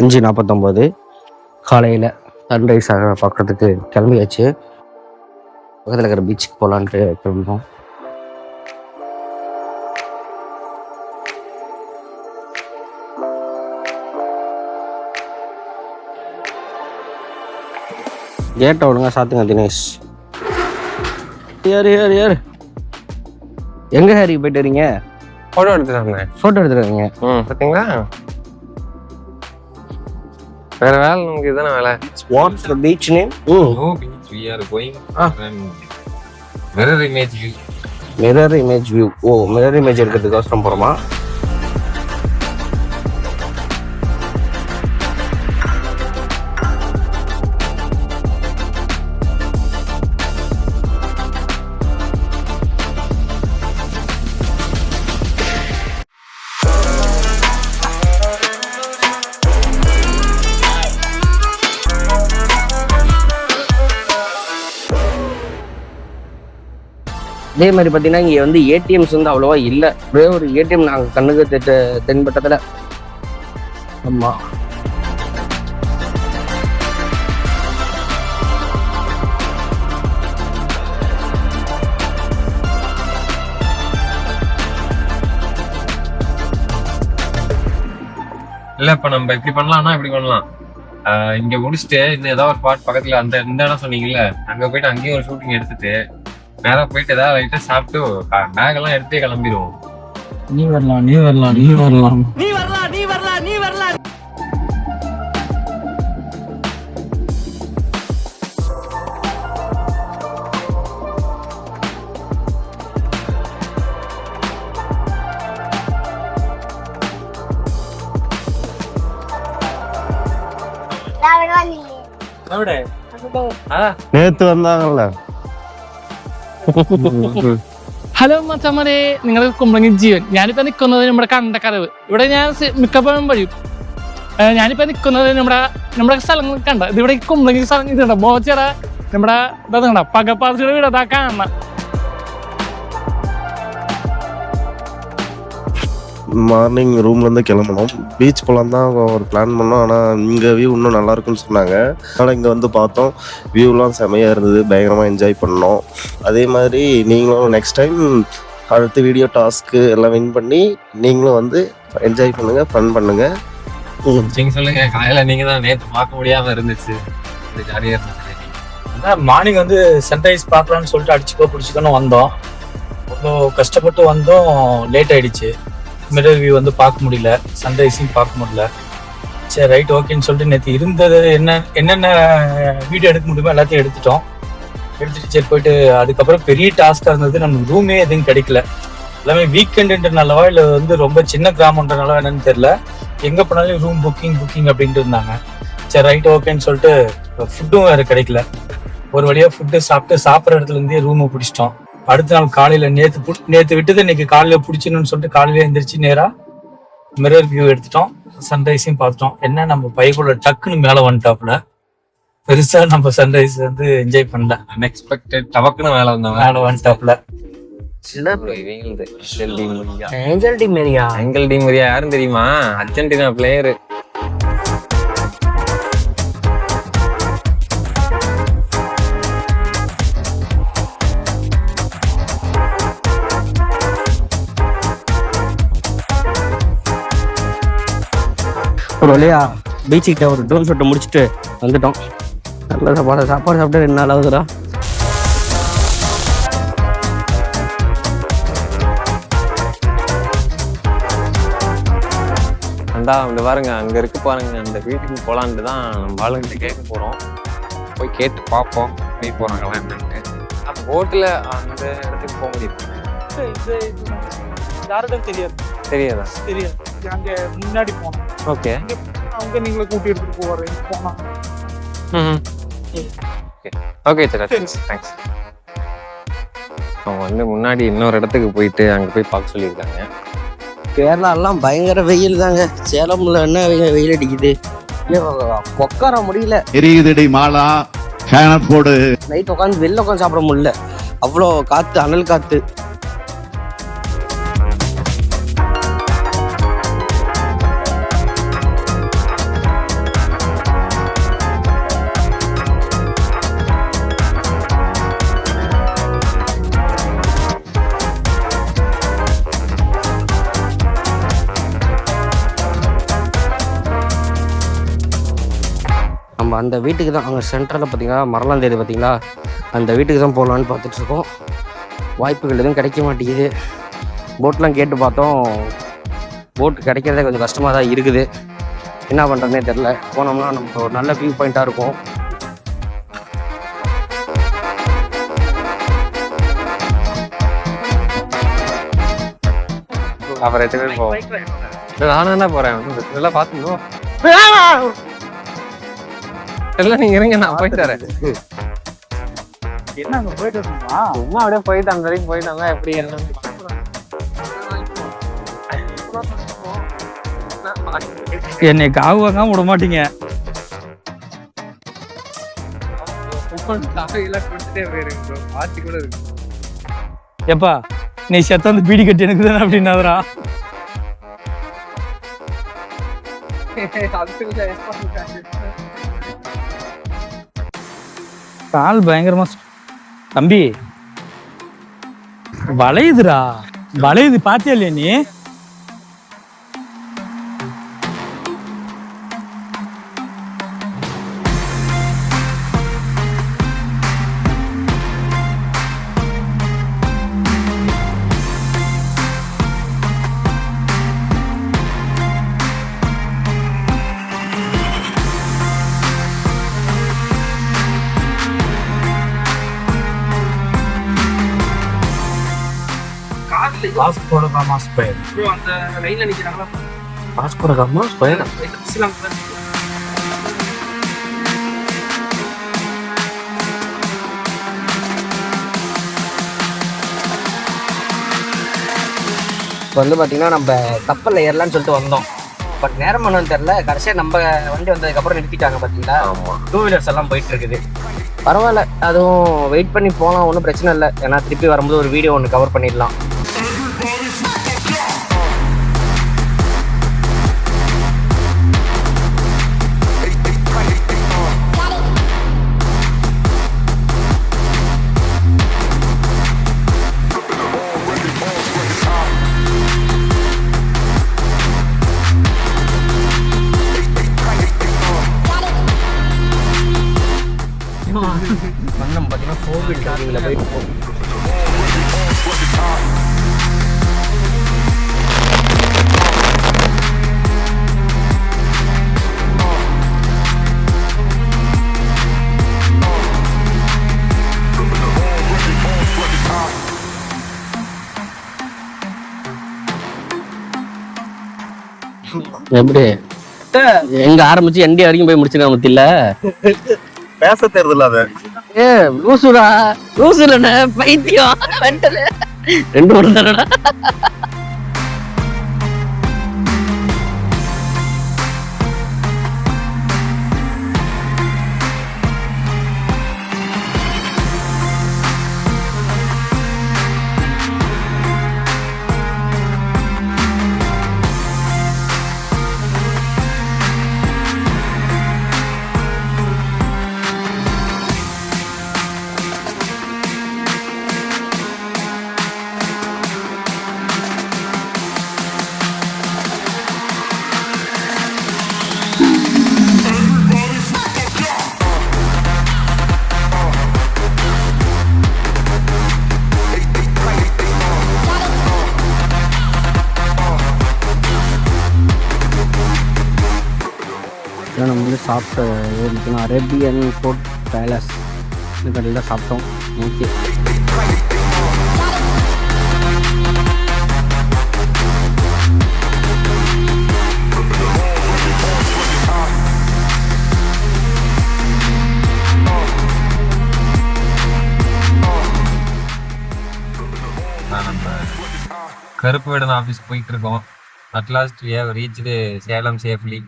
5:49 காலையில் சன்ரைஸ் பார்க்குறதுக்கு கிளம்பியாச்சு. பக்கத்தில் இருக்கிற பீச்சுக்கு போகலான்ட்டு கிளம்புறோம். கேட்டை ஒழுங்கா சாத்துங்க தினேஷ். ஏறு எங்கே ஹாரி போயிட்டு வரீங்க? ஃபோட்டோ எடுத்துருந்தேன். ஃபோட்டோ எடுத்துருக்கீங்க. பார்த்தீங்களா? வேற வேலை நமக்கு இதுதானே வேலை. What's the beach name? No beach, we are going mirror image view. Mirror image view. Mirror image எடுக்கிறதுக்கோசரம் போகிறோமா? அதே மாதிரி பார்த்தீங்கன்னா இங்கே வந்து ஏடிஎம்ஸ் வந்து அவ்வளோவா இல்லை. ஒரே ஒரு ஏடிஎம் நாங்கள் கண்ணுக்கு தென்பட்டதில். ஆமாம், இல்ல இப்ப நம்ம இப்படி பண்ணலாம்னா இப்படி பண்ணலாம். இங்க முடிச்சுட்டு இன்னும் ஏதாவது ஒரு ஸ்பாட் பக்கத்துல இந்த இடம் சொன்னீங்கல்ல, அங்க போயிட்டு அங்கேயும் ஒரு ஷூட்டிங் எடுத்துட்டு நேரா போயிட்டு ஏதாவது லைட்டா சாப்பிட்டு பேக் எல்லாம் எடுத்தே கிளம்பிடுவோம். நீ வரலாம். நேற்று வந்தாங்கல்ல. ഹലോ മച്ചമ്മരെ, നിങ്ങൾ കുമ്പളങ്ങി ജീവൻ. ഞാനിപ്പോൾ നിൽക്കുന്നത് നമ്മുടെ കണ്ടക്കരവ്. ഇവിടെ ഞാൻ മിക്കപ്പോഴും വരും. ഞാനിപ്പോൾ നിൽക്കുന്നത് നമ്മുടെ സ്ഥലങ്ങൾ കണ്ട ഇതിവിടെ കുമ്പളങ്ങി സ്ഥലം ഇതുണ്ട്. ബോച്ചറ നമ്മുടെ ഇതാ കണ്ട പകപ്പാസിയുടെ വീട് അതാ കാണണം. மார்னிங் ரூம்லேருந்து கிளம்பணும். பீச் போகலாம் தான் ஒரு பிளான் பண்ணோம். ஆனால் இங்கே வியூ இன்னும் நல்லா இருக்குன்னு சொன்னாங்க. அதனால் இங்கே வந்து பார்த்தோம். வியூலாம் செமையாக இருந்தது. பயங்கரமாக என்ஜாய் பண்ணோம். அதே மாதிரி நீங்களும் நெக்ஸ்ட் டைம் அடுத்த வீடியோ டாஸ்க்கு எல்லாம் வின் பண்ணி நீங்களும் வந்து என்ஜாய் பண்ணுங்கள், ஃபன் பண்ணுங்கள். நீங்க சொல்லுங்க. காலையில நீங்க தான் நேற்று பார்க்க முடியாம இருந்துச்சு, ஜாலியா இருந்துச்சு. அதான் மார்னிங் வந்து சன்ரைஸ் பார்க்கலான்னு சொல்லிட்டு பிடிச்சிக்கணும் வந்தோம். அவ்வளோ கஷ்டப்பட்டு வந்தோம். லேட் ஆயிடுச்சு. மிரர் வியூ வந்து பார்க்க முடியல, சன்ரைஸையும் பார்க்க முடியல. சரி ரைட் ஓகேன்னு சொல்லிட்டு நேற்று இருந்தது என்னென்ன வீடியோ எடுக்க முடியுமோ எல்லாத்தையும் எடுத்துட்டு சரி போயிட்டு அதுக்கப்புறம் பெரிய டாஸ்காக இருந்தது. நம்ம ரூமே எதுவும் கிடைக்கல. எல்லாமே வீக்கெண்டுன்றனாலவா இல்லை வந்து ரொம்ப சின்ன கிராமன்றனாலவா என்னன்னு தெரியல. எங்கே போனாலும் ரூம் புக்கிங் அப்படின்ட்டு இருந்தாங்க. சரி ரைட் ஓகேன்னு சொல்லிட்டு ஃபுட்டும் வேறு கிடைக்கல. ஒரு வழியாக ஃபுட்டு சாப்பிட்ற இடத்துல இருந்தே ரூமை பிடிச்சிட்டோம். அடுத்த நாள் காலையில நேற்று விட்டது இன்னைக்கு காலையில பிடிச்சிடணும்னு சொல்லிட்டு காலையில எந்திரிச்சு நேரா மிரர் வியூ எடுத்துட்டோம். சன்ரைஸையும் பார்த்துட்டோம். என்ன நம்ம பைக்குள்ள டக்குன்னு மேல வந்துட்டாப்புல. பெருசா நம்ம சன்ரைஸ் வந்து என்ஜாய் பண்ணல. அன்எக்ஸ்பெக்டட் டவக்குன்னு மேல வந்துட்டாப்புல. ஏஞ்சல் டி மேரியா யாரும் தெரியுமா? Argentina player. ஒரு வழியா பீச்சுக்கிட்ட ஒரு ட்ரோன் ஷூட்டை முடிச்சுட்டு வந்துட்டோம். நல்ல சாப்பாடு சாப்பிட்டு 2 நாள் ஆகுதுடா. அண்டா அப்படி பாருங்க, அங்க இருக்கு பாருங்க. அந்த வீட்டுக்கு போலான்ட்டு தான் நம்ம ஆளுங்கிட்ட கேட்க போறோம். போய் கேட்டு பார்ப்போம் போய் போறாங்களா என்னன்ட்டு. அந்த போட்டில் அந்த இடத்துக்கு போக முடியும். யாரிடம் தெரியாதா? தெரியாது. அங்க முன்னாடி போனோம். ஓகே, அவங்க நீங்களே கூட்டி எடுத்துட்டு போறீங்க போனா. Okay sir, thanks. அவங்க வந்து முன்னாடி இன்னொரு இடத்துக்கு போயிட்டு அங்க போய் பார்க்க சொல்லியிருக்காங்க. கேரளாலாம் பயங்கர வெயில் தாங்க. சேலம்ல என்ன வெயில் அடிக்குது, உட்கார முடியல. எரியுதடி மாலா, ஃபேன் போடு. நைட் உட்காந்து வெளில உட்காந்து சாப்பிட முடியல. அவ்வளோ காத்து, அனல் காத்து. நம்ம அந்த வீட்டுக்கு தான், அங்கே சென்டரில் பார்த்தீங்கன்னா மரலாம் தெரியுது பார்த்தீங்களா, அந்த வீட்டுக்கு தான் போகலான்னு பார்த்துட்ருக்கோம். வாய்ப்புகள் எதுவும் கிடைக்க மாட்டேங்குது. போட்லாம் கேட்டு பார்த்தோம், போட் கிடைக்கிறதே கொஞ்சம் கஷ்டமாக தான் இருக்குது. என்ன பண்ணுறதுனே தெரில. போனோம்னா நமக்கு ஒரு நல்ல வியூ பாயிண்ட்டாக இருக்கும். அப்புறம் எத்தனை பேர் போவோம்? நானும் என்ன போறேன், இதெல்லாம் பார்த்துக்கோ. எல்லாம் நீங்க இருங்க, நான் போயிட்டு வரேன். என்ன அங்க போயிட்டு வரணுமா? சும்மா அப்படியே போயிட்டு அந்த வரைக்கும் போயிட்டாங்க. எப்படி என்ன என்னை காவாங்க விட மாட்டீங்க. எப்பா நீ செத்த அந்த பீடி கட்டி எனக்கு தானே அப்படின்னாதரா. கால் பயங்கரமா தம்பி வளையுதுடா, வளையுது. பாத்தியா இல்லையா நீ? பாஸ்கோட காமா ஸ்கொயர். அந்த லைன்ல நிக்கிறாங்களா, பாஸ்கோட காமா ஸ்கொயர். இப்போ வந்து பார்த்தீங்கன்னா நம்ம கப்பலில் ஏறலான்னு சொல்லிட்டு வந்தோம். பட் நேரம் பண்ணு தெரில. கடைசியாக நம்ம வண்டி வந்ததுக்கப்புறம் நிறுத்திட்டாங்க பார்த்தீங்களா. 2 வீலர்ஸ் எல்லாம் போயிட்டு இருக்குது. பரவாயில்ல, அதுவும் வெயிட் பண்ணி போகலாம், ஒன்றும் பிரச்சனை இல்லை. ஏன்னா திருப்பி வரும்போது ஒரு வீடியோ ஒன்று கவர் பண்ணிடலாம். நம்ம பார்த்தீங்கன்னா 4 வீல் டிரைவிங்கில் போயிட்டு இருக்கோம். எப்படி எங்க ஆரம்பிச்சு எண்டி வரைக்கும் போய் முடிச்சிருக்க மத்தியில பேச தெரியுதுல்ல அது. லூசுடா, லூசு இல்ல பைத்தியம், மெண்டல். 2 ஒரு தானடா. நம்ம வந்து சாப்பிட்ட இருக்கணும் அரேபியன் ஃபுட் பேலஸ் இந்த கடையில் தான் சாப்பிட்டோம். ஓகே, கருப்பு வேடன் ஆஃபீஸ் போயிட்டு இருக்கோம். At last we have reached Salem safely.